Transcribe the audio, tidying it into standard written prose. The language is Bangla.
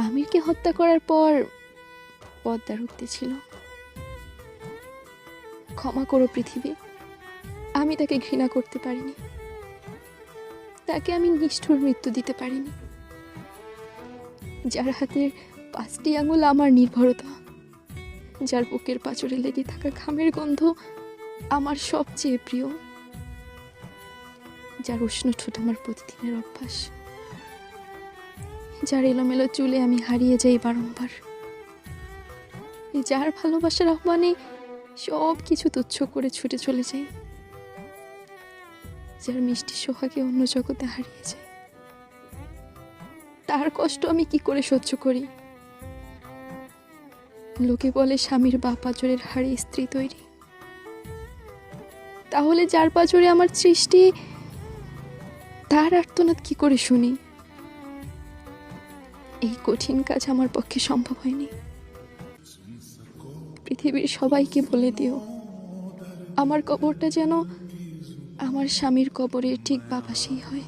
আমিরকে হত্যা করার পর পদ্মার উক্তি ছিল, ক্ষমা করো পৃথিবী, আমি তাকে ঘৃণা করতে পারিনি, তাকে আমি নিষ্ঠুর মৃত্যু দিতে পারিনি। যার হাতের 5টি আঙুল আমার নির্ভরতা, যার বুকের পাঁজরে লেগে থাকা ঘামের গন্ধ আমার সবচেয়ে প্রিয়, যার উষ্ণ ঠোঁট আমার প্রতিদিনের অভ্যাস, যার এলোমেলো চুলে আমি হারিয়ে যাই বারংবার, যার ভালোবাসার আহ্বানে সব কিছু তুচ্ছ করে ছুটে চলে যাই, যার মিষ্টি সোহাগে অন্য জগতে হারিয়ে যায়, তার কষ্ট আমি কি করে সহ্য করি? লোকে বলে স্বামীর বা পাঁজরের হাড়ে স্ত্রী তৈরি, তাহলে যার পাঁজরে আমার সৃষ্টি, তার আর্তনাদ কি করে শুনি? এই কঠিন কাজ আমার পক্ষে সম্ভব হয়নি। পৃথিবীর সবাইকে বলে দিও আমার কবরটা যেন আমার স্বামীর কবরের ঠিক বাঁ পাশেই হয়।